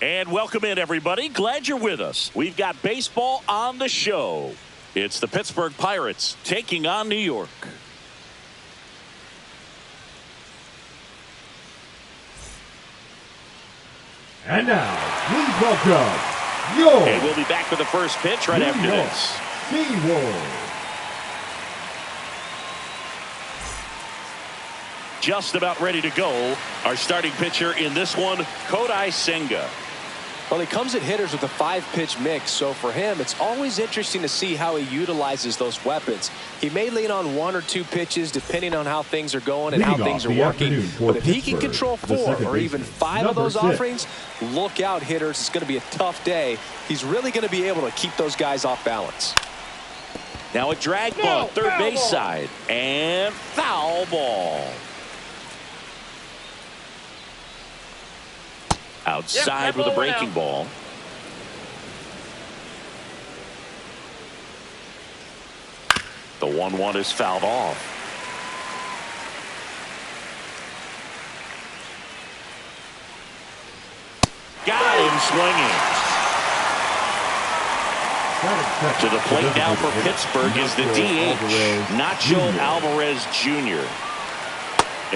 And welcome in, everybody. Glad you're with us. We've got baseball on the show. It's the Pittsburgh Pirates taking on New York. And now, please welcome your... And we'll be back for the first pitch right after this. Seawolves. Just about ready to go. Our starting pitcher in this one, Kodai Senga. Well, he comes at hitters with a 5-pitch mix, so for him, it's always interesting to see how he utilizes those weapons. He may lean on 1 or 2 pitches depending on how things are going and how things are working. But if he can control 4 or even 5 of those offerings, look out, hitters. It's going to be a tough day. He's really going to be able to keep those guys off balance. Now a drag ball, third base side, and foul ball. Outside with a breaking ball. The 1-1 is fouled off. Got him swinging. To the plate now for Pittsburgh is the DH, Nacho Alvarez Jr.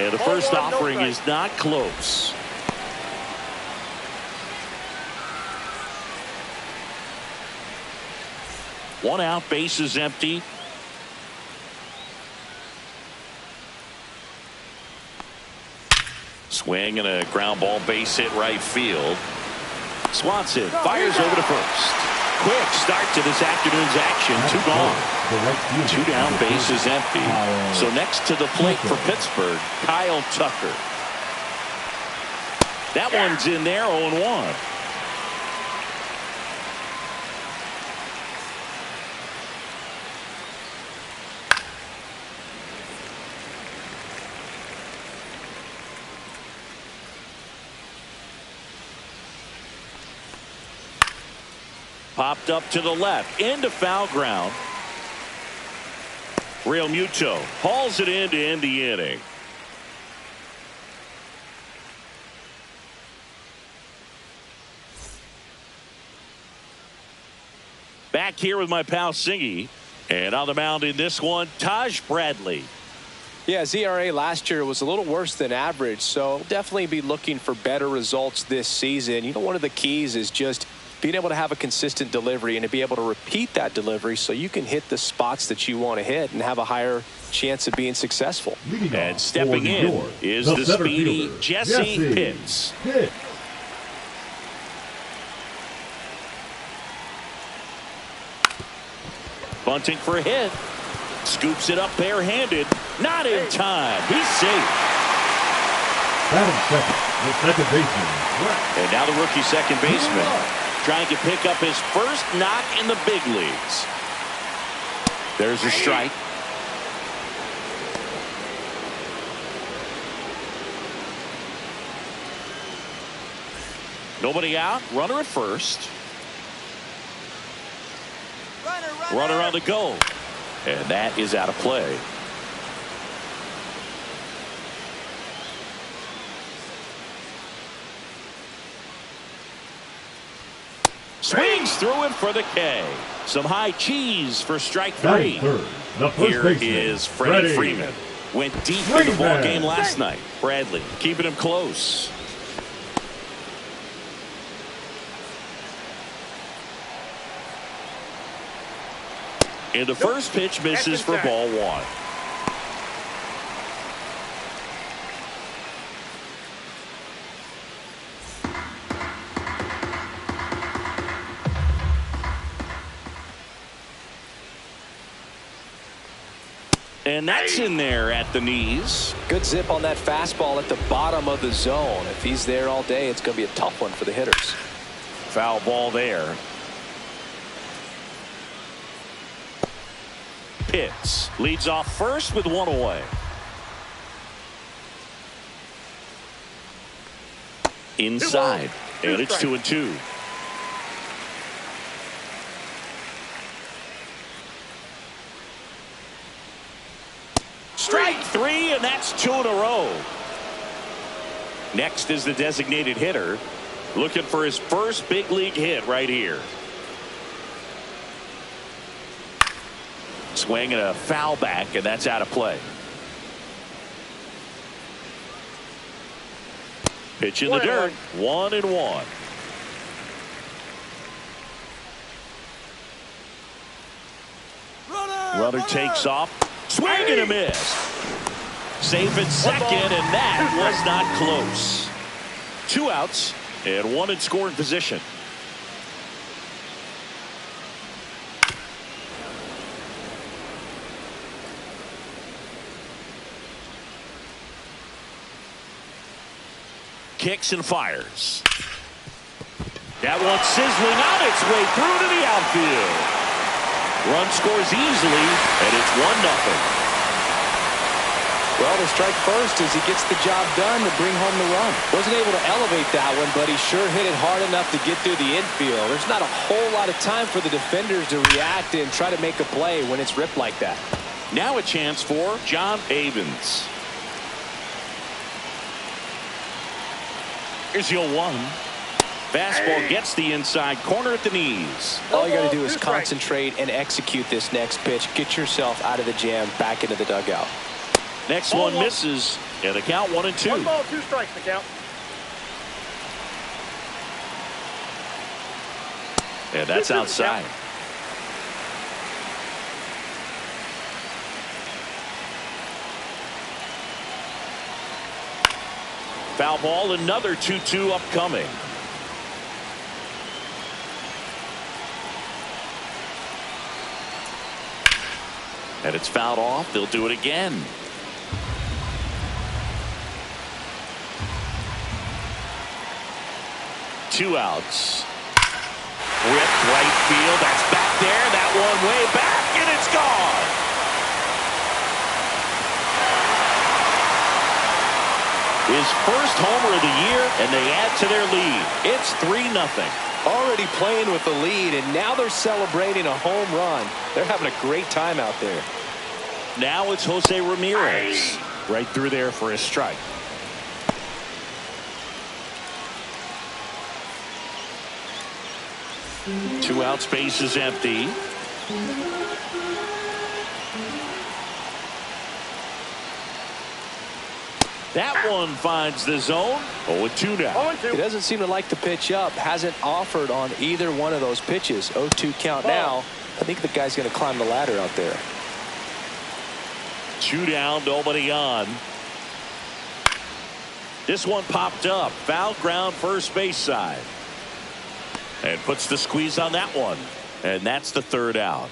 And the first offering is not close. One out, base is empty. Swing and a ground ball, base hit right field. Swanson fires over to first. Quick start to this afternoon's action. 2 gone. 2 down, base is empty. So next to the plate for Pittsburgh, Kyle Tucker. That one's in there, 0-1. Popped up to the left, into foul ground. Real Muto hauls it in to end the inning. Back here with my pal Singy. And on the mound in this one, Taj Bradley. Yeah, his ERA last year was a little worse than average, so definitely be looking for better results this season. You know, one of the keys is just being able to have a consistent delivery and to be able to repeat that delivery so you can hit the spots that you want to hit and have a higher chance of being successful. And stepping in is the speedy Jesse Pitts. Bunting for a hit. Scoops it up barehanded. Not in time. He's safe. The second baseman. And now the rookie second baseman trying to pick up his first knock in the big leagues. There's a strike. Nobody out. Runner at first. Runner on the go. And that is out of play. Swings through it for the K. Some high cheese for strike 3. Here is Freddie Freeman. Went deep in the ball game last night. Bradley keeping him close. And the first pitch misses for ball 1. And that's in there at the knees. Good zip on that fastball at the bottom of the zone. If he's there all day, it's going to be a tough one for the hitters. Foul ball there. Pitts leads off first with 1 away. Inside, and it's 2-2. Strike 3, and that's 2 in a row. Next is the designated hitter, Looking for his first big league hit right here. Swing and a foul back, and that's out of play. Pitch in the dirt. 1-1. Runner takes off. Swing and a miss. Safe at second, and that was not close. 2 outs and 1 in scoring position. Kicks and fires. That one sizzling on its way through to the outfield. Run scores easily, and it's 1-0. Well, the strike first as he gets the job done to bring home the run. Wasn't able to elevate that one, but he sure hit it hard enough to get through the infield. There's not a whole lot of time for the defenders to react and try to make a play when it's ripped like that. Now a chance for John Avens. Here's 0-1. Fastball gets the inside corner at the knees. All you got to do is concentrate and execute this next pitch. Get yourself out of the jam, back into the dugout. Next one misses, and the count 1-2. 1 ball, 2 strikes, the count. And that's outside. Foul ball, another 2-2 upcoming. And it's fouled off. They'll do it again. Two outs. Ripped right field. That's back there. That one way back, and it's gone. His first homer of the year, and they add to their lead. It's 3-0. Already playing with the lead, and now they're celebrating a home run. They're having a great time out there. Now it's Jose Ramirez. Right through there for a strike. Two out, space is empty. That one finds the zone. 0-2 now. He doesn't seem to like to pitch up. Hasn't offered on either one of those pitches. 0-2 count now. I think the guy's going to climb the ladder out there. 2 down, nobody on. This one popped up. Foul ground, first base side. And puts the squeeze on that one. And that's the 3rd out.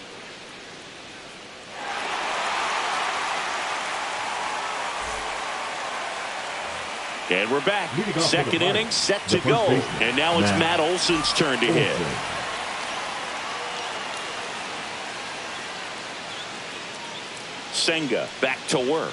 And we're back. Second inning set to go. And now it's Matt Olson's turn to hit. Senga back to work.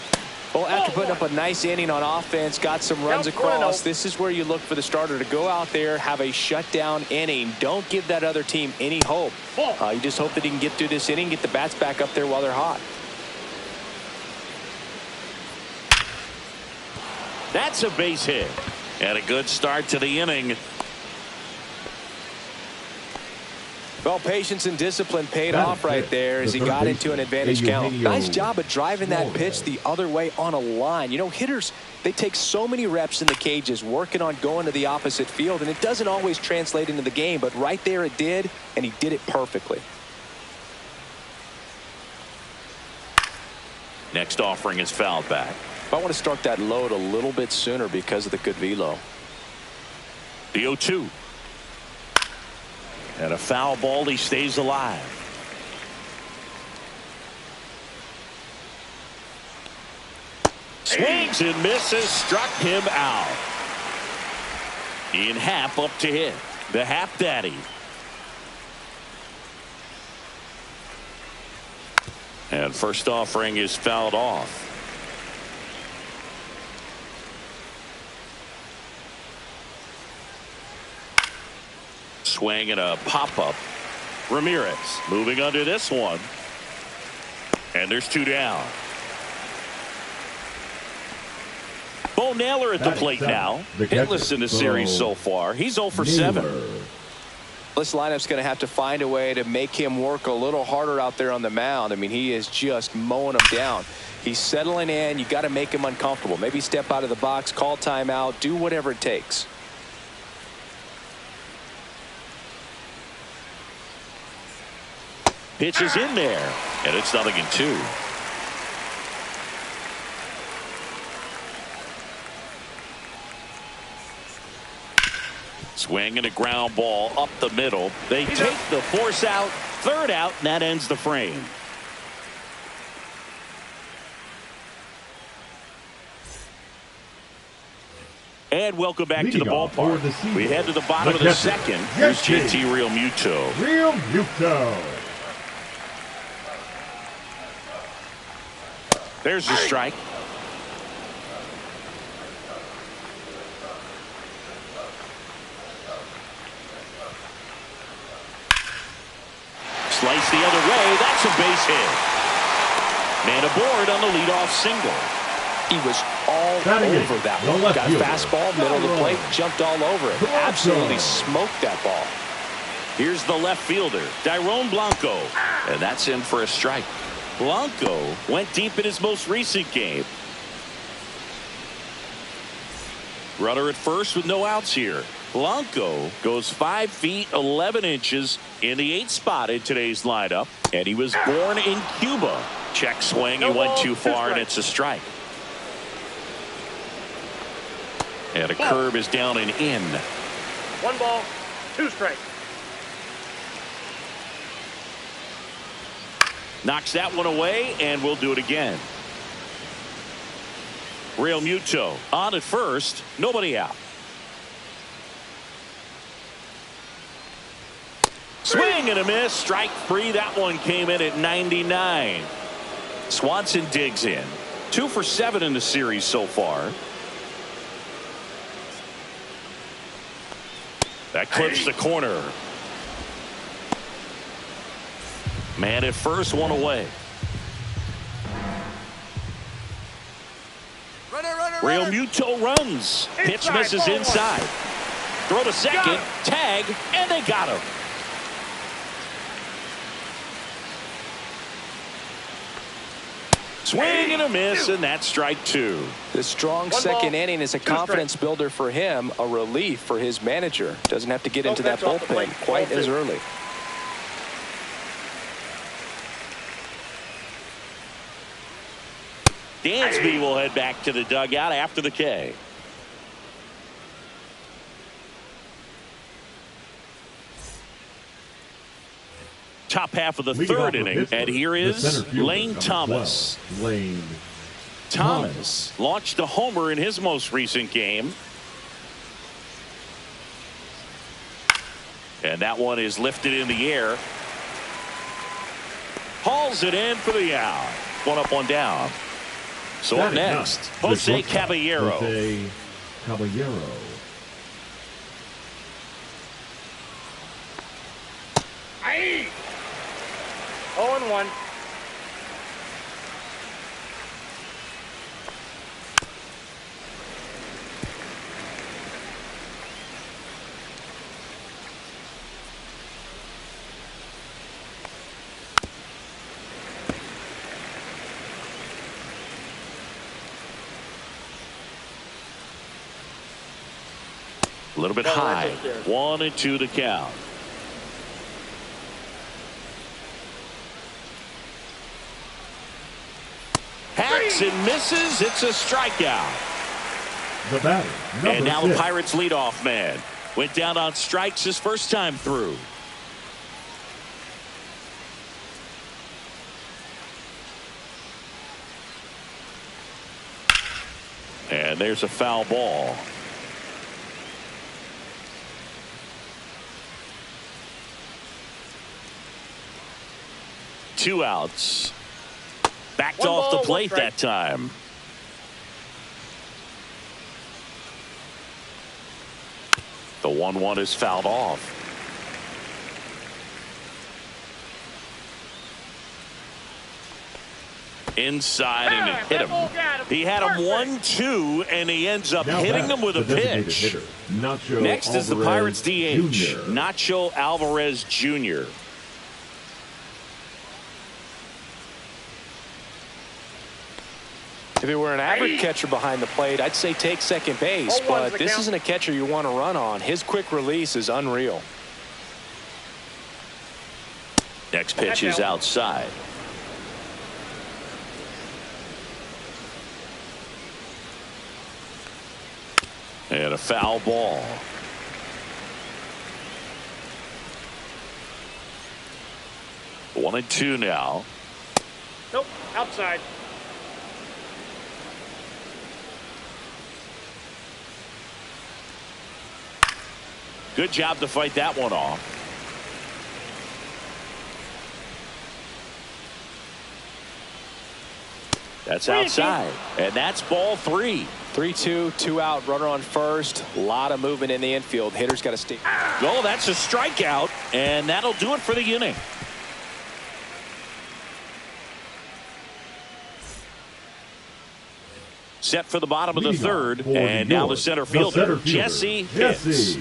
Well, after putting up a nice inning on offense, got some runs across, this is where you look for the starter to go out there, have a shutdown inning. Don't give that other team any hope. You just hope that he can get through this inning, get the bats back up there while they're hot. That's a base hit. And a good start to the inning. Well, patience and discipline paid off right there as he got into an advantage count. Nice job of driving that pitch the other way on a line. You know, hitters, they take so many reps in the cages working on going to the opposite field, and it doesn't always translate into the game, but right there it did, and he did it perfectly. Next offering is fouled back. I want to start that load a little bit sooner because of the good velo. The 0-2. And a foul ball, he stays alive. Swings and misses, struck him out. Ian Happ up to hit. The Happ Daddy. And first offering is fouled off. Swing and a pop-up. Ramirez moving under this one. And there's 2 down. Bo Naylor at the plate now. Hitless in the series so far. He's 0 for 7. This lineup's going to have to find a way to make him work a little harder out there on the mound. I mean, he is just mowing them down. He's settling in. You got to make him uncomfortable. Maybe step out of the box, call timeout, do whatever it takes. Pitch is in there, and it's 0-2. Swing and a ground ball up the middle. They take the force out, third out, and that ends the frame. And welcome back to the ballpark. We head to the bottom of the second. Here's JT Realmuto. There's the strike. Slice the other way. That's a base hit. Man aboard on the leadoff single. He was all over that one. Got a fastball, middle of the plate, jumped all over it. Absolutely smoked that ball. Here's the left fielder, Dairon Blanco. And that's in for a strike. Blanco went deep in his most recent game. Runner at first with no outs here. Blanco goes 5 feet 11 inches in the 8th spot in today's lineup. And he was born in Cuba. Check swing. He went too far, and it's a strike. And a curve is down and in. 1 ball, 2 strikes. Knocks that one away, and we'll do it again. Realmuto on at first, nobody out. Swing and a miss, strike 3. That one came in at 99. Swanson digs in. 2 for 7 in the series so far. That clips the corner. Man at first, one away. Realmuto runs. Pitch misses inside. Throw to second. Tag. And they got him. Swing and a miss, and that's strike 2. The strong second inning is a confidence builder for him, a relief for his manager. Doesn't have to get into that bullpen quite as early. Dansby will head back to the dugout after the K. Top half of the third inning, and here is Lane Thomas. Thomas launched a homer in his most recent game. And that one is lifted in the air. Hauls it in for the out. 1 up, 1 down. So up next, Jose Caballero. 0-1. A little bit high. 1-2 to count. Hacks and misses. It's a strikeout. The batter, and now 6. the Pirates leadoff man went down on strikes his first time through. And there's a foul ball. Two outs. Backed off the plate that time. The 1-1 is fouled off. inside and it hit him. He had him 1-2, and he ends up hitting him with a pitch. Next is the Pirates DH, Nacho Alvarez Jr. If it were an average catcher behind the plate, I'd say take second base, but this isn't a catcher you want to run on. His quick release is unreal. Next pitch is outside. And a foul ball. One and two now. Nope, outside. Good job to fight that one off. That's outside, and that's ball 3. 3-2, 2 out, runner on first. A lot of movement in the infield. Hitter's got to stay. Oh, that's a strikeout, and that'll do it for the inning. Set for the bottom of the third, and now the center fielder, Jesse hits.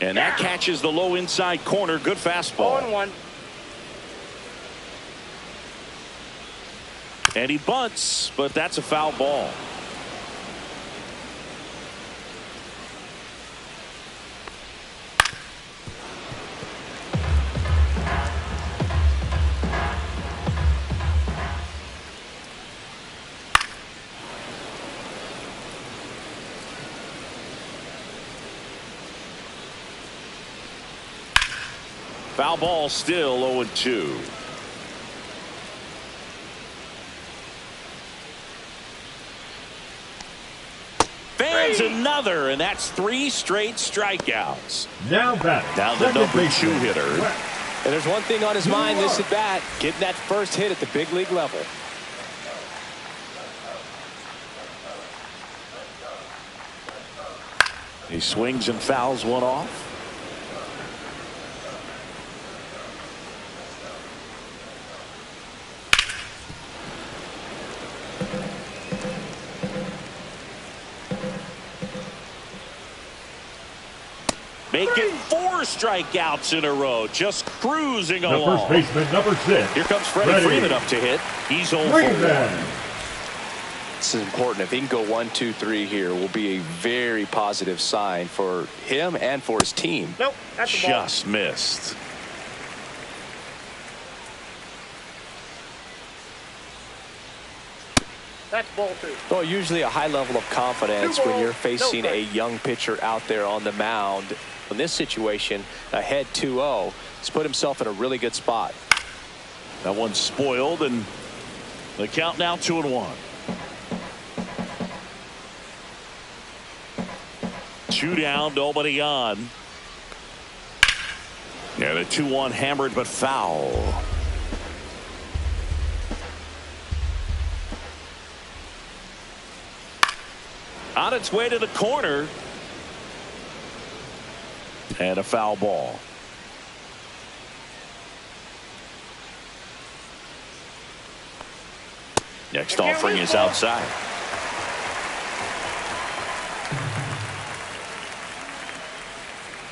And that catches the low inside corner. Good fastball. 0-1. And he bunts, but that's a foul ball. Foul ball, still 0-2. Fans another, and that's 3 straight strikeouts. Now the number 2 hitter. And there's one thing on his mind this at bat, getting that first hit at the big league level. He swings and fouls one off. Making 4 strikeouts in a row, just cruising along. First baseman, number 6. Here comes Freddie Freeman up to hit. He's 0 for 1. This is important. If he can go 1, 2, 3 here, will be a very positive sign for him and for his team. Nope, that's a ball. Just missed. That's ball 2. Well, usually a high level of confidence when you're facing a young pitcher out there on the mound. In this situation, ahead 2-0, he's put himself in a really good spot. That one's spoiled, and the count now 2-1. 2 down, nobody on. Yeah, the 2-1 hammered but foul. On its way to the corner. And a foul ball. Next offering is outside.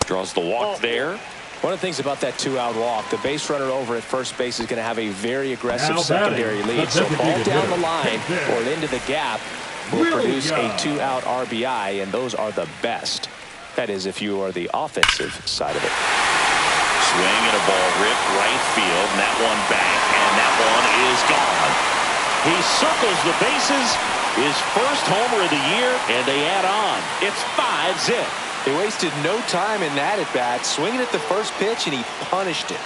Draws the walk there. One of the things about that 2-out walk, the base runner over at first base is going to have a very aggressive secondary lead. So ball down the line or into the gap will produce a 2-out RBI, and those are the best. That is, if you are the offensive side of it. Swing and a ball ripped right field, and that one back, and that one is gone. He circles the bases, his first homer of the year, and they add on. It's 5-zip. He wasted no time in that at bat, swinging at the first pitch, and he punished it.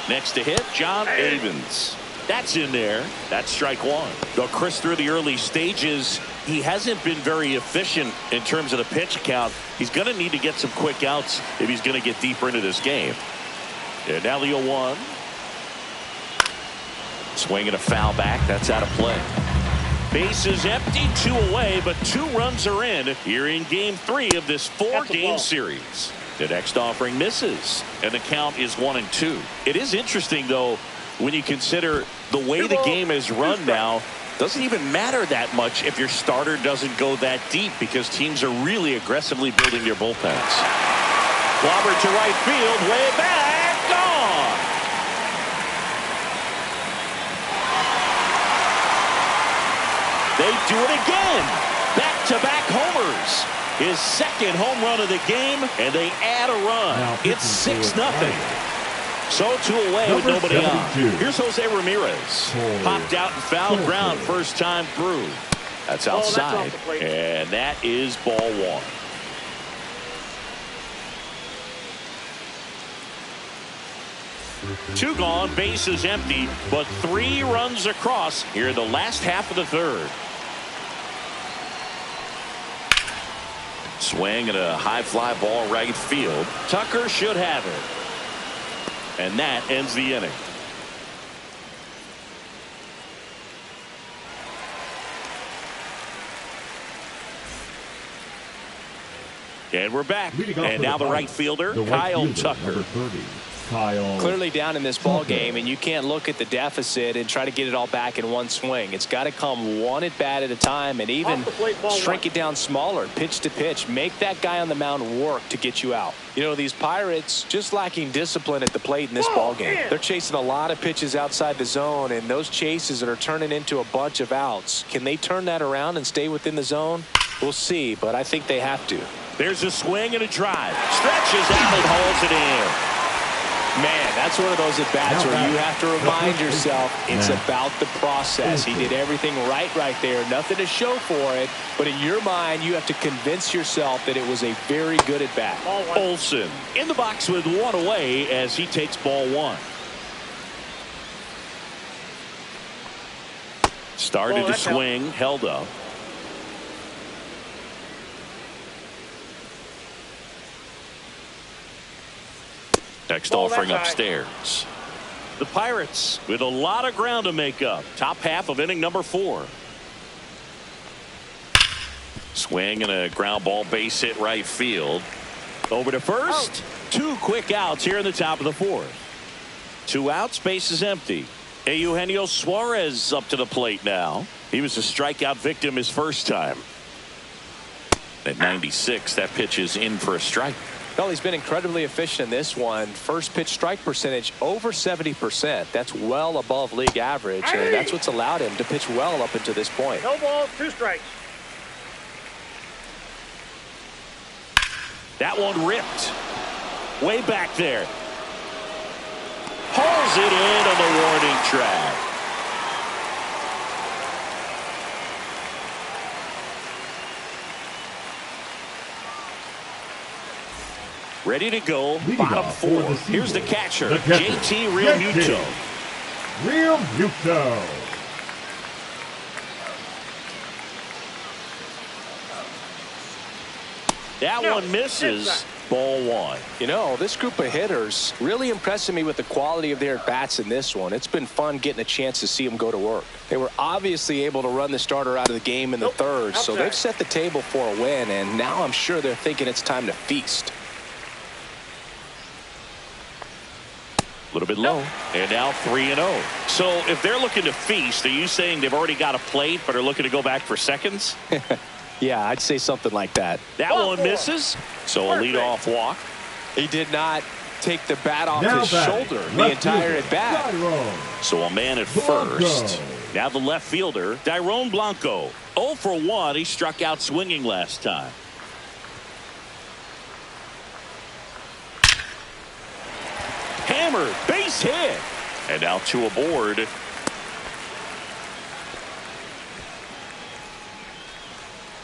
Next to hit, John Avens. That's in there. That's strike 1. Though Chris, through the early stages, he hasn't been very efficient in terms of the pitch count. He's going to need to get some quick outs if he's going to get deeper into this game. And now the 0-1. Swing and a foul back. That's out of play. Base is empty, 2 away, but 2 runs are in here in game 3 of this 4-game series. The next offering misses, and the count is 1-2. It is interesting, though, when you consider the way the game is run now. Doesn't even matter that much if your starter doesn't go that deep, because teams are really aggressively building their bullpens. Clobbered to right field, way back, gone. They do it again. Back-to-back homers. His second home run of the game, and they add a run. It's 6-0. So 2 away with nobody on. Here's Jose Ramirez. Popped out and fouled ground first time through. That's outside. And that is ball 1. Two gone, bases empty, but 3 runs across here in the last half of the third. Swing and a high fly ball right field. Tucker should have it. And that ends the inning. And we're back. And now the right fielder, Kyle Tucker. Clearly down in this ball game, and you can't look at the deficit and try to get it all back in one swing. It's got to come one at bat at a time, and even shrink it down smaller, pitch to pitch. Make that guy on the mound work to get you out. You know, these Pirates just lacking discipline at the plate in this ball game. They're chasing a lot of pitches outside the zone, and those chases that are turning into a bunch of outs. Can they turn that around and stay within the zone? We'll see, but I think they have to. There's a swing and a drive. Stretches out and holds it in. Man, that's one of those at-bats where you have to remind yourself it's about the process. He did everything right there. Nothing to show for it. But in your mind, you have to convince yourself that it was a very good at-bat. Olsen in the box with 1 away as he takes ball 1. Started to swing, held up. Next offering upstairs. The Pirates with a lot of ground to make up. Top half of inning number 4. Swing and a ground ball, base hit right field. Over to first. 2 quick outs here in the top of the 4th. 2 outs, base is empty. Eugenio Suarez up to the plate now. He was a strikeout victim his first time. At 96, that pitch is in for a strike. Well, he's been incredibly efficient in this one. First pitch strike percentage over 70%. That's well above league average, and that's what's allowed him to pitch well up until this point. No balls, 2 strikes. That one ripped. Way back there. Hauls it in on the warning track. Ready to go, bottom 4. Here's the catcher, JT Realmuto. That one misses. Ball 1. You know, this group of hitters really impressing me with the quality of their bats in this one. It's been fun getting a chance to see them go to work. They were obviously able to run the starter out of the game in the third, so they've set the table for a win, and now I'm sure they're thinking it's time to feast. A little bit low, and now 3-0. So if they're looking to feast, are you saying they've already got a plate but are looking to go back for seconds? Yeah, I'd say something like that. That one misses, so a leadoff walk. He did not take the bat off his shoulder the entire at bat. So a man at first. Now the left fielder, Dairon Blanco. 0 for 1. He struck out swinging last time. Hammered, base hit. And now 2 aboard.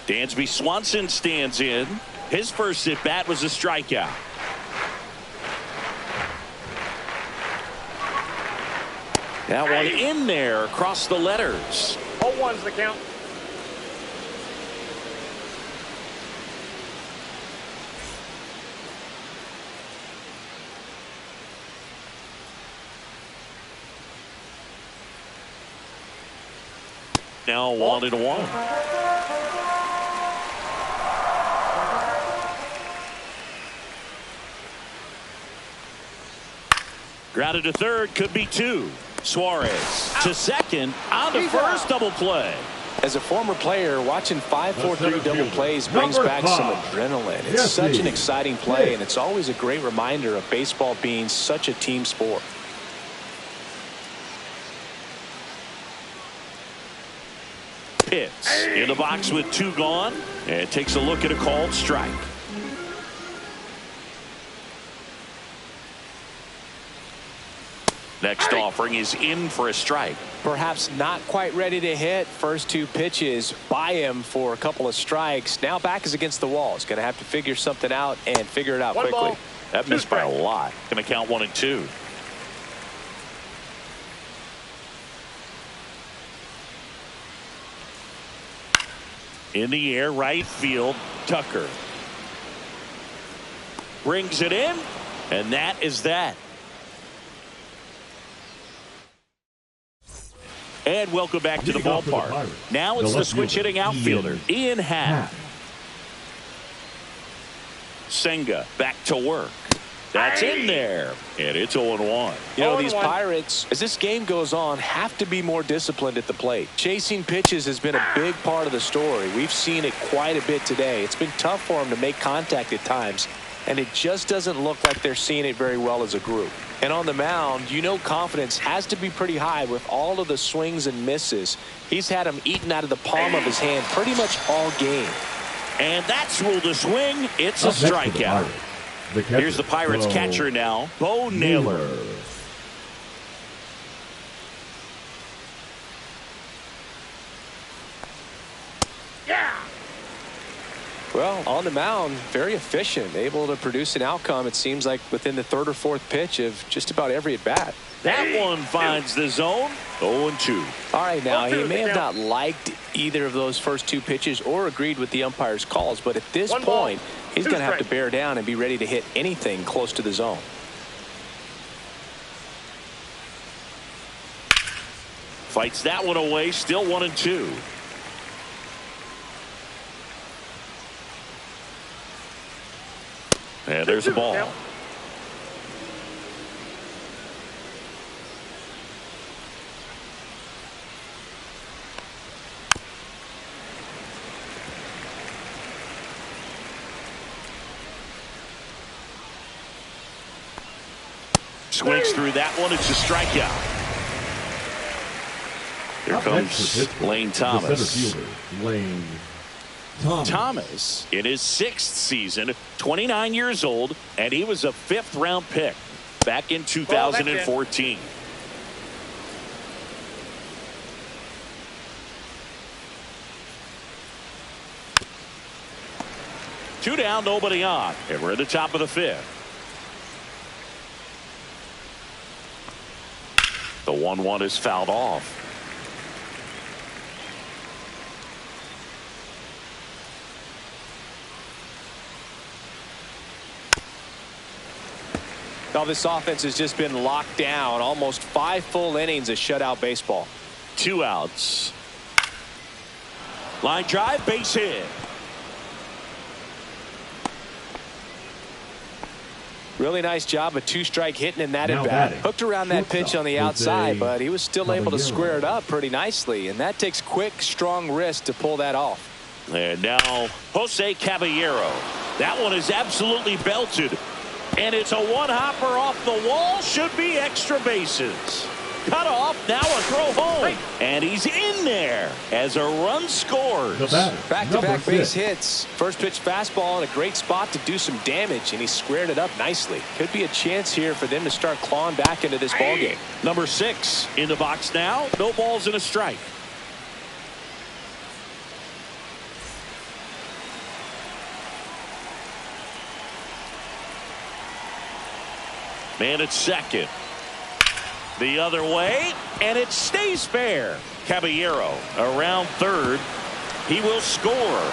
Dansby Swanson stands in. His first at bat was a strikeout. That one in there across the letters. 0-1's the count. Now 1-1. Grounded to third, could be two. Suarez to second, on to first, double play. As a former player, watching 5-4-3 double plays brings back some adrenaline. It's such an exciting play, and it's always a great reminder of baseball being such a team sport. Pitts in the box with two gone, and takes a look at a called strike. Next offering is in for a strike. Perhaps not quite ready to hit. First two pitches by him for a couple of strikes. Now back is against the wall. He's going to have to figure something out and figure it out quickly. Ball, that missed by a lot. Going to count 1-2. In the air, right field, Tucker. Brings it in, and that is that. And welcome back to the ballpark. Now it's the switch hitting outfielder, Ian Happ. Senga back to work. That's in there. And it's 0-1. You know, these Pirates, as this game goes on, have to be more disciplined at the plate. Chasing pitches has been a big part of the story. We've seen it quite a bit today. It's been tough for them to make contact at times, and it just doesn't look like they're seeing it very well as a group. And on the mound, you know, confidence has to be pretty high with all of the swings and misses. He's had them eaten out of the palm of his hand pretty much all game. And that's ruled a swing. It's a strikeout. Here's the Pirates catcher now, Bo Naylor. Well, on the mound, very efficient, able to produce an outcome, it seems like, within the third or fourth pitch of just about every at-bat. That one finds the zone. 0-2. All right, now, he may have not liked either of those first two pitches or agreed with the umpire's calls, but at this point, he's going to have to bear down and be ready to hit anything close to the zone. Fights that one away, still 1-2. And there's the ball. Swings through that one. It's a strikeout. Here comes Lane Thomas. Lane Thomas in his 6th season, 29 years old, and he was a 5th-round pick back in 2014. Two down, nobody on, and we're at the top of the 5th. The 1-1 is fouled off. Now, this offense has just been locked down. Almost 5 full innings of shutout baseball. 2 outs. Line drive, base hit. Really nice job of 2-strike hitting in that at bat. Hooked around that pitch on the outside, but he was still able to square it up pretty nicely, and that takes quick, strong wrist to pull that off. And now Jose Caballero. That one is absolutely belted. And it's a one-hopper off the wall. Should be extra bases. Cut off. Now a throw home. And he's in there as a run scores. Back-to-back base hits. First pitch fastball in a great spot to do some damage, and he squared it up nicely. Could be a chance here for them to start clawing back into this ballgame. Number 6 in the box now. No balls and a strike. Man at second. The other way, and it stays fair. Caballero around third. He will score.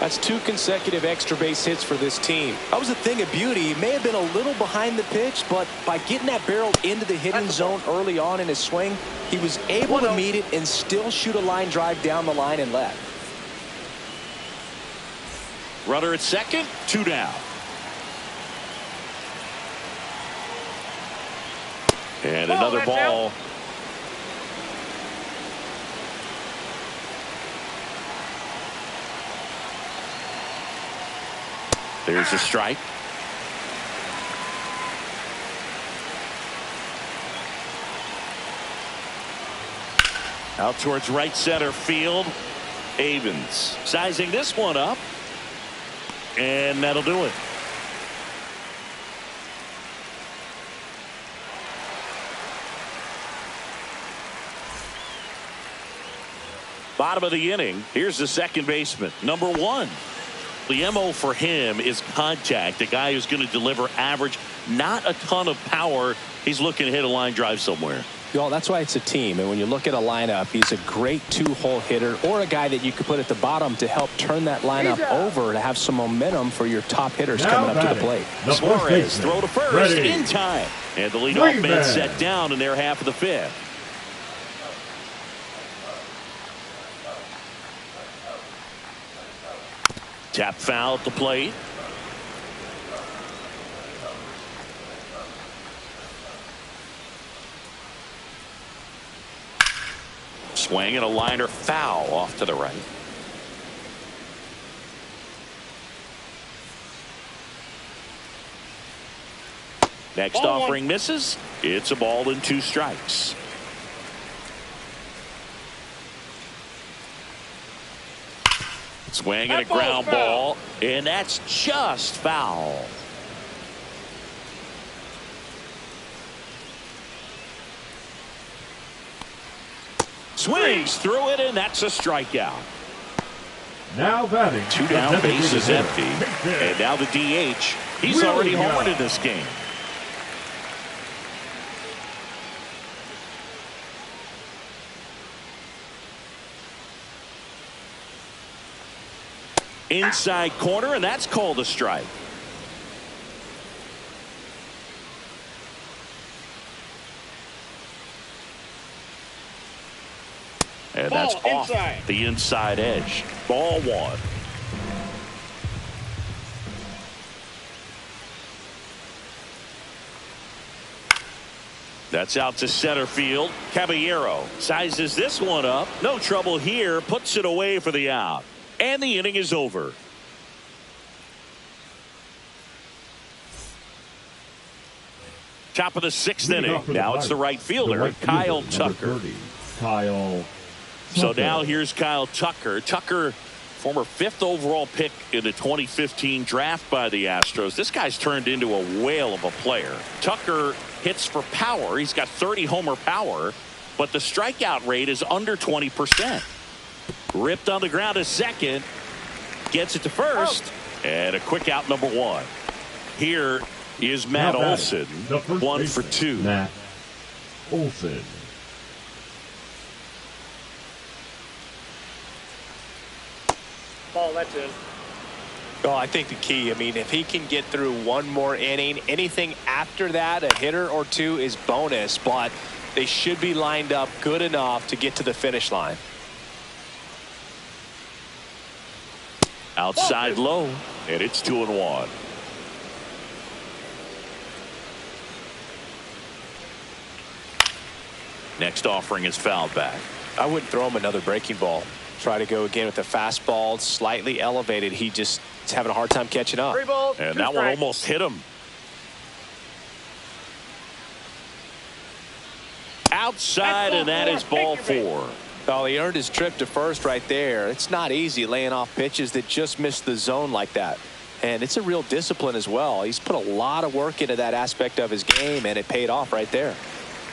That's 2 consecutive extra base hits for this team. That was a thing of beauty. He may have been a little behind the pitch, but by getting that barrel into the hitting zone early on in his swing, he was able to meet it and still shoot a line drive down the line and left. Runner at second, 2 down. another ball. There's a strike. Out towards right center field. Avens sizing this one up. And that'll do it. Bottom of the inning. Here's the second baseman, number 1. The MO for him is contact. A guy who's going to deliver average, not a ton of power. He's looking to hit a line drive somewhere. Well, that's why it's a team. And when you look at a lineup, he's a great 2-hole hitter or a guy that you could put at the bottom to help turn that lineup over to have some momentum for your top hitters coming up to the plate. Suarez throw to first in time. And the leadoff man set down in their half of the 5th. Tap foul at the plate. Swing and a liner foul off to the right. Next offering misses. It's a ball and 2 strikes. Swing and a ground ball, and that's just foul. Swings through it, and that's a strikeout. Now batting. 2 down, base is empty. And now the DH. He's already homered in this game. Inside corner, and that's called a strike. And that's off the inside edge. Ball 1. That's out to center field. Caballero sizes this one up. No trouble here. Puts it away for the out. And the inning is over. Top of the 6th inning. Now it's the right fielder, Kyle Tucker. So now here's Kyle Tucker. Tucker, former 5th overall pick in the 2015 draft by the Astros. This guy's turned into a whale of a player. Tucker hits for power. He's got 30 homer power, but the strikeout rate is under 20%. Ripped on the ground to second. Gets it to first. And a quick out, number 1. Here is Matt Olson. 1 for 2. Matt Olson. Ball, that's in. Oh, I think the key, if he can get through one more inning, anything after that, a hitter or 2 is bonus, but they should be lined up good enough to get to the finish line. Outside low, and it's 2-1. Next offering is fouled back. I wouldn't throw him another breaking ball. Try to go again with the fastball, slightly elevated. He just is having a hard time catching up. 3 balls, and 2 that strikes. one almost hit him. Outside, and that is ball 4. Oh, he earned his trip to first right there. It's not easy laying off pitches that just miss the zone like that. And it's a real discipline as well. He's put a lot of work into that aspect of his game, and it paid off right there.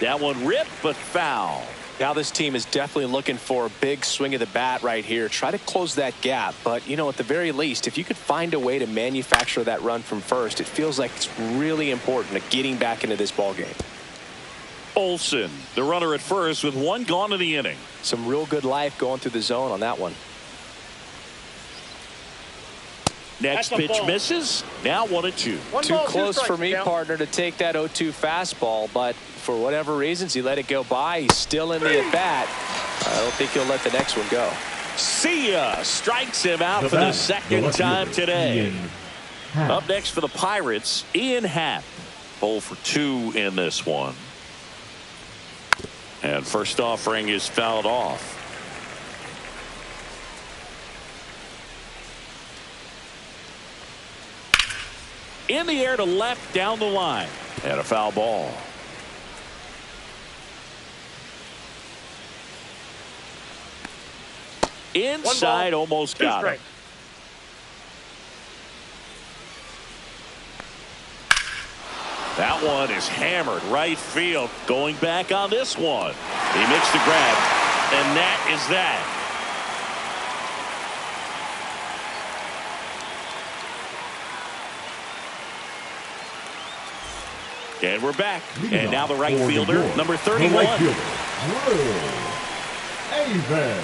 That one ripped, but foul. Now this team is definitely looking for a big swing of the bat right here. Try to close that gap. But, at the very least, if you could find a way to manufacture that run from first, it feels like it's really important to getting back into this ball game. Olson, the runner at first with 1 gone in the inning. Some real good life going through the zone on that one. Next pitch misses. Now 1-2. Too close for me, partner, to take that 0-2 fastball, but for whatever reasons, he let it go by. He's still in the at-bat. I don't think he'll let the next one go. See ya. Strikes him out for the second time today. Up next for the Pirates, Ian Happ. 0 for 2 in this one. And first offering is fouled off. In the air to left down the line. And a foul ball. Inside, almost got it. That one is hammered right field. Going back on this one. He makes the grab. And that is that. And we're back. And now the right fielder, number 31. The right fielder, Avon.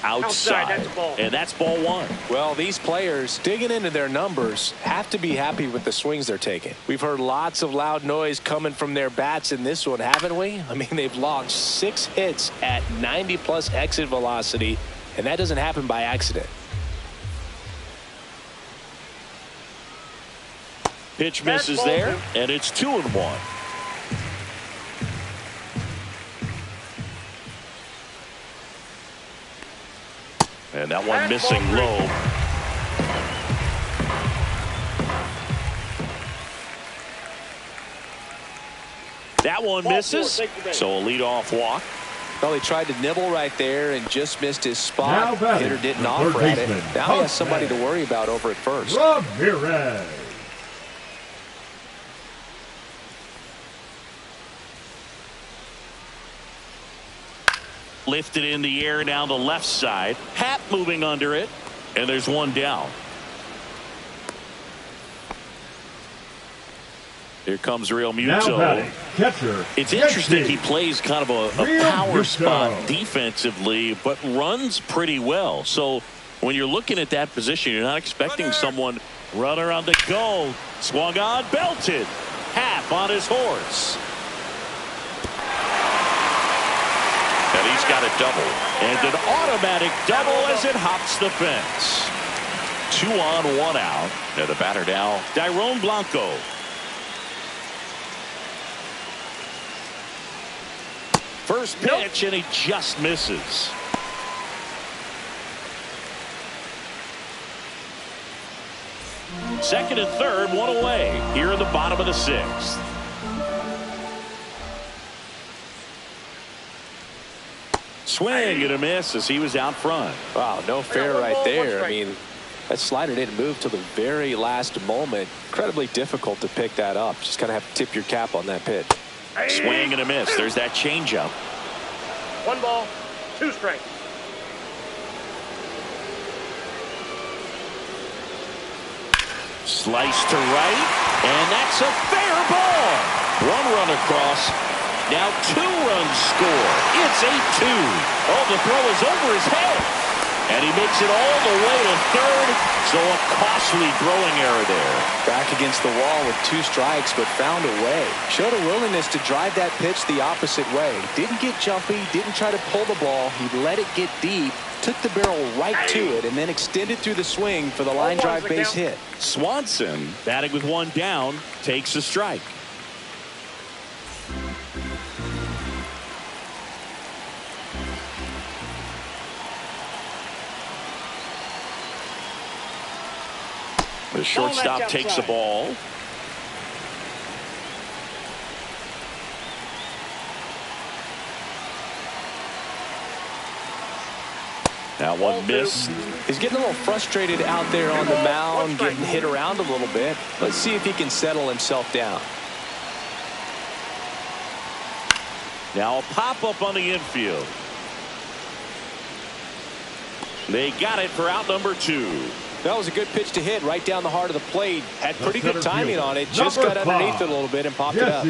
Outside. That's a ball. And that's ball one. Well, these players digging into their numbers have to be happy with the swings they're taking. We've heard lots of loud noise coming from their bats in this one, haven't we? I mean, they've logged 6 hits at 90+ exit velocity, and that doesn't happen by accident. Pitch misses there, and it's 2-1. And that one missing low. That one misses. So a leadoff walk. Well, he tried to nibble right there and just missed his spot. Hitter didn't offer third at it. baseman, Now he has somebody to worry about over at first. Ramirez. Lifted in the air down the left side. Hat moving under it. And there's one down. Here comes Real Muto. Catcher. It's interesting. He plays kind of a power spot defensively, but runs pretty well. So when you're looking at that position, you're not expecting someone runner on the go. Swung on, belted. Half on his horse. And he's got a double. And an automatic double as it hops the fence. 2 on, 1 out. And the batter now, Dairon Blanco. First pitch, and he just misses. Second and third, 1 away here in the bottom of the 6th. Swing and a miss as he was out front. Wow, no fair right there. I mean, that slider didn't move till the very last moment. Incredibly difficult to pick that up. Just kind of have to tip your cap on that pitch. Swing and a miss. There's that changeup. 1 ball, 2 strikes. Slice to right, and that's a fair ball. 1 run across. Now 2 runs score. It's 8-2. Oh, the throw is over his head. And he makes it all the way to third. So a costly throwing error there. Back against the wall with 2 strikes, but found a way. Showed a willingness to drive that pitch the opposite way. Didn't get jumpy, didn't try to pull the ball. He let it get deep, took the barrel right to it, and then extended through the swing for the line drive base hit. Swanson, batting with 1 down, takes a strike. The shortstop takes the ball. That one missed. He's getting a little frustrated out there on the mound, getting hit around a little bit. Let's see if he can settle himself down. Now a pop-up on the infield. They got it for out number 2. That was a good pitch to hit right down the heart of the plate. Had pretty good timing on it. Just got underneath it a little bit and popped it up.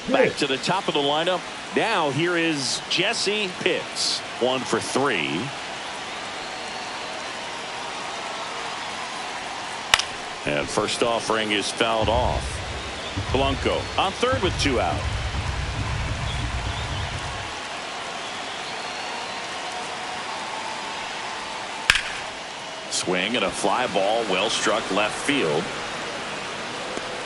Back to the top of the lineup. Now here is Jesse Pitts. 1 for 3. And first offering is fouled off. Blanco on third with 2 out. Swing and a fly ball, well struck left field.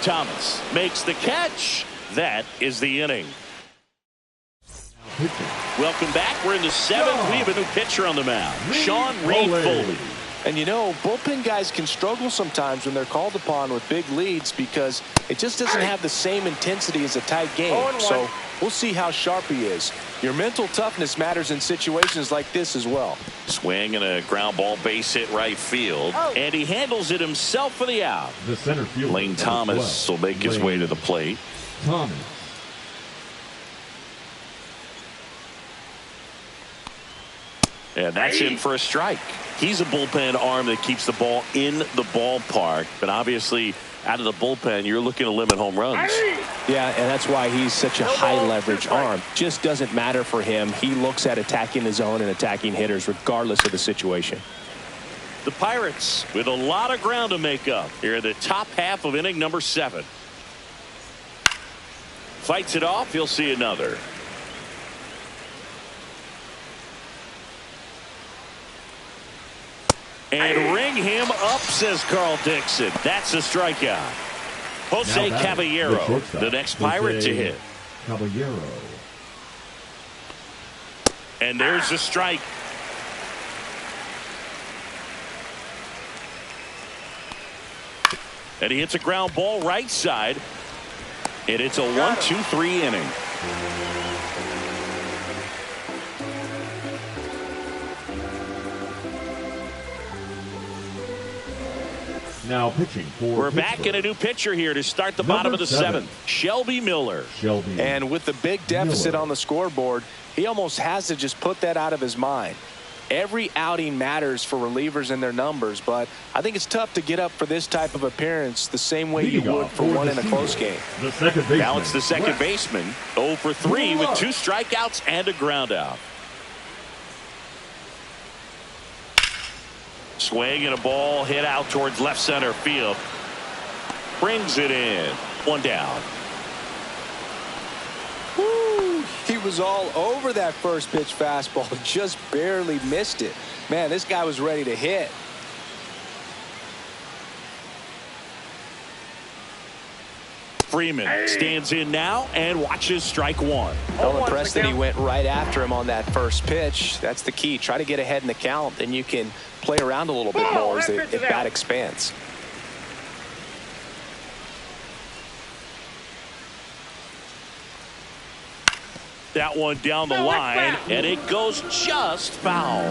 Thomas makes the catch. That is the inning. Welcome back. We're in the 7th. We have a new pitcher on the mound. Sean Reed Foley. And you know, bullpen guys can struggle sometimes when they're called upon with big leads because it just doesn't have the same intensity as a tight game. So we'll see how sharp he is. Your mental toughness matters in situations like this as well. Swing and a ground ball base hit right field. And he handles it himself for the out. The center fielder, Lane Thomas will make his way to the plate. Thomas. And that's in for a strike. He's a bullpen arm that keeps the ball in the ballpark. But obviously, out of the bullpen, you're looking to limit home runs. Yeah, and that's why he's such a high leverage arm. Just doesn't matter for him. He looks at attacking the zone and attacking hitters regardless of the situation. The Pirates with a lot of ground to make up here in the top half of inning number 7. Fights it off. He'll see another. And ring him up, says Carl Dixon. That's a strikeout. Jose Caballero, the next Pirate to hit. Caballero. And there's the strike. And he hits a ground ball right side. And it's a 1-2-3 inning. Now pitching for We're back in a new pitcher here to start the bottom of the 7th. Shelby Miller. And with the big deficit on the scoreboard, he almost has to just put that out of his mind. Every outing matters for relievers and their numbers, but I think it's tough to get up for this type of appearance the same way you would for one in a close game. The second baseman. Now it's the second baseman. 0 for 3 with 2 strikeouts and a ground out. Swing and a ball hit out towards left center field. Brings it in. 1 down. Woo! He was all over that first pitch fastball. Just barely missed it. Man, this guy was ready to hit. Freeman stands in now and watches strike 1. I'm impressed that he went right after him on that first pitch. That's the key. Try to get ahead in the count, then you can play around a little bit more as the bat expands. That one down the line, and it goes just foul.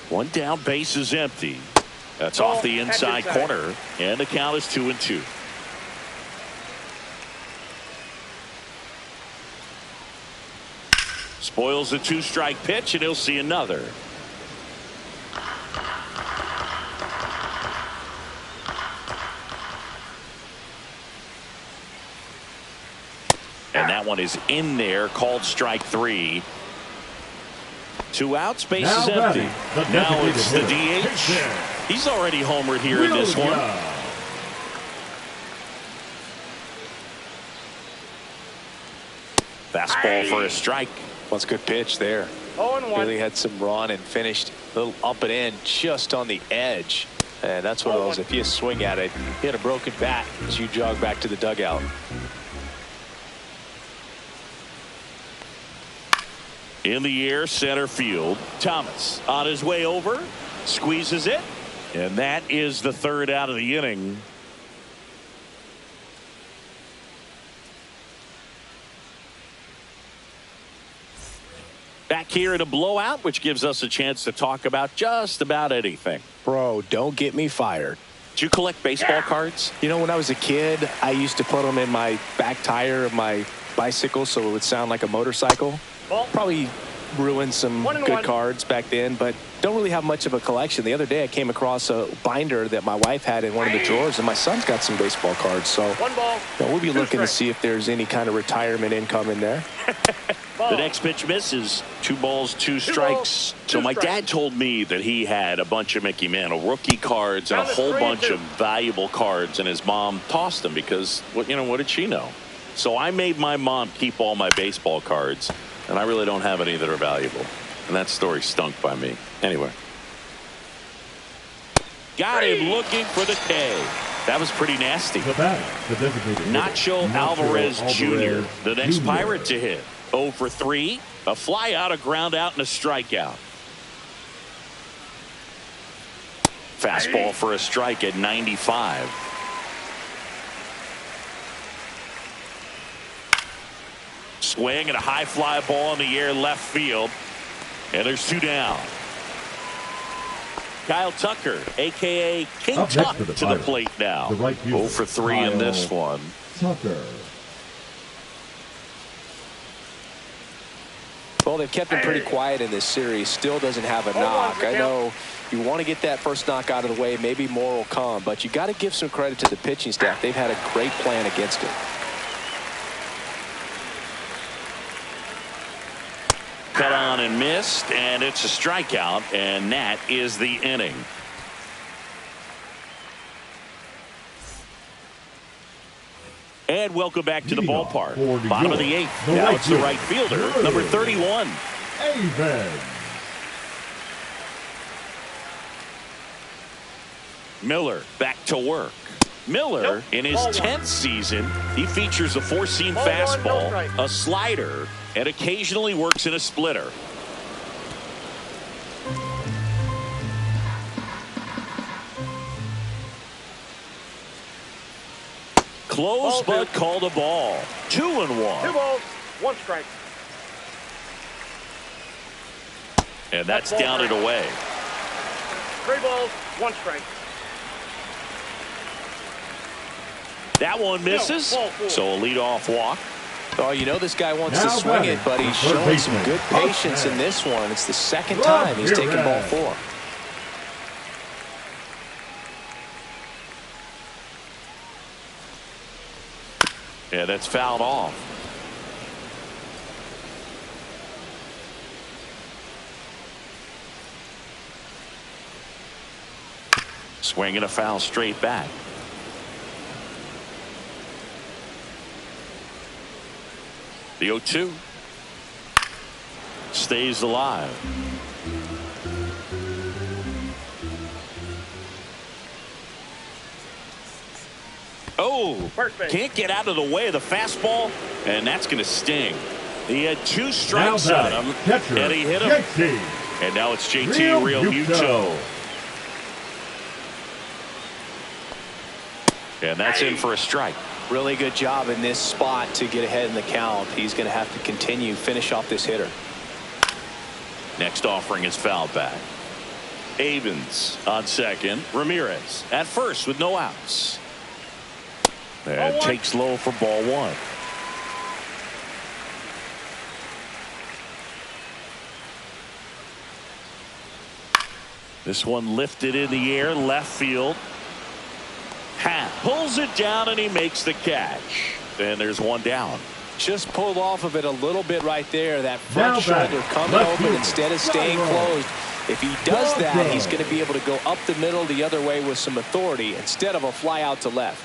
1 down, base is empty. That's off the inside corner, and the count is 2-2. Spoils the 2-strike pitch, and he'll see another. And that one is in there, called strike 3. 2 outs, base is empty. Now it's the DH. He's already homered here in this one. Fastball for a strike. That's a good pitch there. Really had some run and finished a little up and in just on the edge. And that's one of those, if you swing at it, you hit a broken bat as you jog back to the dugout. In the air, center field. Thomas on his way over, squeezes it, and that is the 3rd out of the inning. Back here in a blowout, which gives us a chance to talk about just about anything. Bro, don't get me fired. Do you collect baseball cards? You know, when I was a kid, I used to put them in my back tire of my bicycle so it would sound like a motorcycle. Probably ruined some good cards back then, but don't really have much of a collection. The other day I came across a binder that my wife had in one of the drawers, and my son's got some baseball cards. So we'll be looking to see if there's any kind of retirement income in there. The next pitch misses. 2 balls, 2 strikes. So my dad told me that he had a bunch of Mickey Mantle rookie cards and a whole bunch of valuable cards, and his mom tossed them because, what did she know? So I made my mom keep all my baseball cards, and I really don't have any that are valuable. And that story stunk by me. Anyway. Got him looking for the K. That was pretty nasty. The batter, the designated Nacho hitter, Alvarez Jr., the next Jr. Pirate to hit. 0 for 3. A fly out, a ground out, and a strikeout. Fastball for a strike at 95. Swing and a high fly ball in the air left field. And there's 2 down. Kyle Tucker, a.k.a. King Tuck, to the plate now. 0 for 3 in this one. Tucker. Well, they've kept him pretty quiet in this series. Still doesn't have a knock. I know you want to get that first knock out of the way. Maybe more will come. But you got to give some credit to the pitching staff. They've had a great plan against it. Cut on and missed, and it's a strikeout, and that is the inning. And welcome back to the ballpark. Bottom of the 8th. Now it's the right fielder, number 31. Amen. Miller back to work. Miller, in his 10th season, he features a 4-seam fastball, a slider, and occasionally works in a splitter. Close, but called a ball. 2-1. 2 balls, 1 strike. And that's down and away. 3 balls, 1 strike. That one misses, so a leadoff walk. Oh, you know this guy wants to swing it, but he's showing some good patience in this one. It's the second time he's taken ball 4. Yeah, that's fouled off. Swinging a foul straight back. The 0-2 stays alive. Oh, can't get out of the way of the fastball, and that's going to sting. He had 2 strikes on him, and he hit him. And now it's JT Realmuto. And that's in for a strike. Really good job in this spot to get ahead in the count. He's going to have to continue, finish off this hitter. Next offering is fouled back. Avens on second. Ramirez at first with no outs. And takes low for ball 1. This one lifted in the air, left field. Pulls it down, and he makes the catch. And there's 1 down. Just pulled off of it a little bit right there. That front shoulder coming open instead of staying closed. If he does that, he's going to be able to go up the middle the other way with some authority instead of a fly out to left.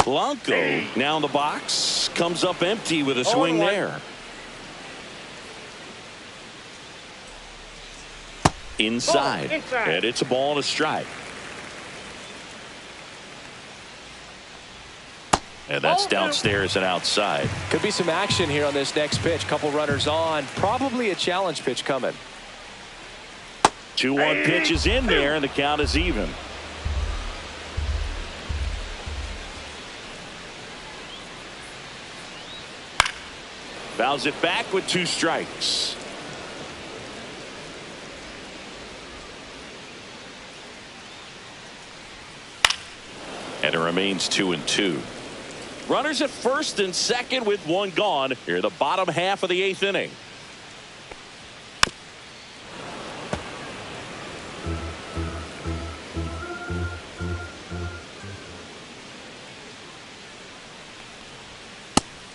Blanco now in the box. Comes up empty with a swing there. Inside. And it's a ball and a strike. And that's downstairs and outside. Could be some action here on this next pitch. Couple runners on. Probably a challenge pitch coming. 2-1 pitch is in there, and the count is even. Fouls it back with 2 strikes. And it remains 2-2. Runners at first and second with 1 gone. Here the bottom half of the 8th inning.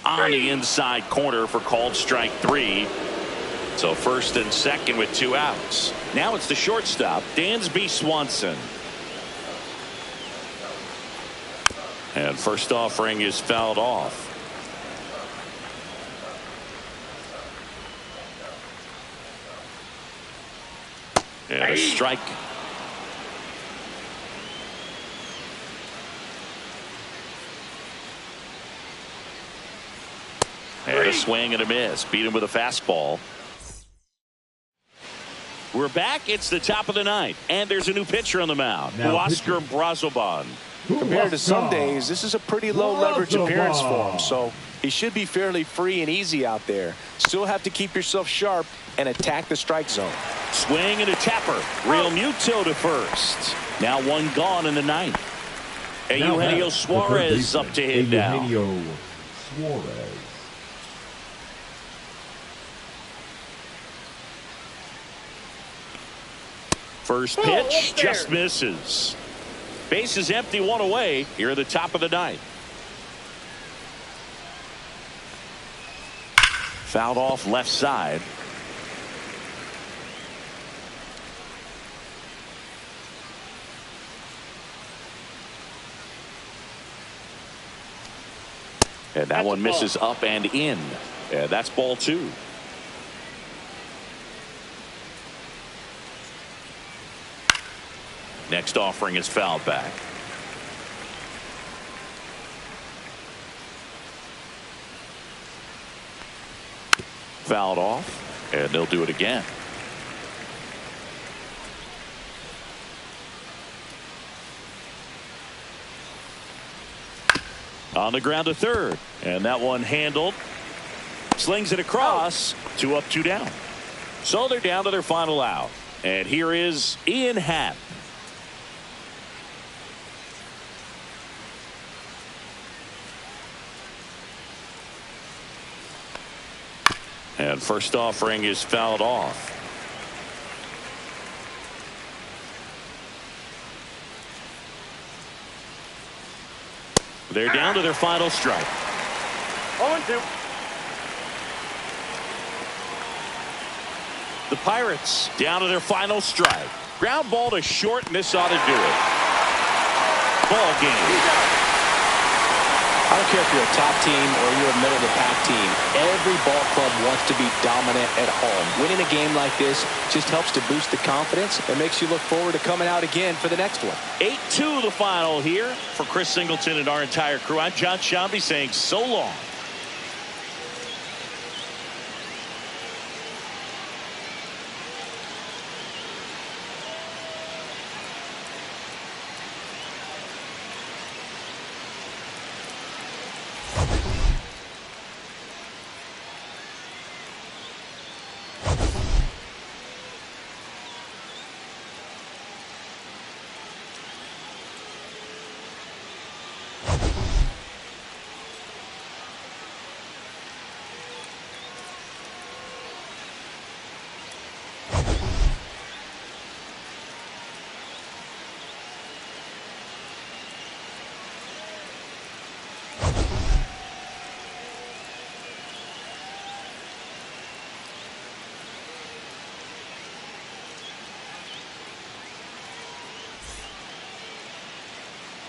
On the inside corner for called strike 3. So first and second with 2 outs. Now it's the shortstop, Dansby Swanson. And first offering is fouled off. And a strike. And a swing and a miss. Beat him with a fastball. We're back. It's the top of the ninth. And there's a new pitcher on the mound. Huascar Brazoban. Compared to some days, this is a pretty low leverage appearance for him. So he should be fairly free and easy out there. Still have to keep yourself sharp and attack the strike zone. Swing and a tapper. Real Muto to first. Now one gone in the ninth. And Eugenio Suarez up to hit now. Eugenio Suarez. First pitch just misses. Base is empty, one away here at the top of the ninth. Fouled off left side. And that one misses up and in. And that's ball two. Next offering is fouled back. Fouled off, and they'll do it again. On the ground to third, and that one handled. Slings it across. 2 up, 2 down. So they're down to their final out. And here is Ian Happ. And first offering is fouled off. They're down to their final strike. 0-2. The Pirates down to their final strike. Ground ball to short, and this ought to do it. Ball game. I don't care if you're a top team or you're a middle-of-the-pack team. Every ball club wants to be dominant at home. Winning a game like this just helps to boost the confidence and makes you look forward to coming out again for the next one. 8-2 the final here. For Chris Singleton and our entire crew, I'm John Shambi saying so long.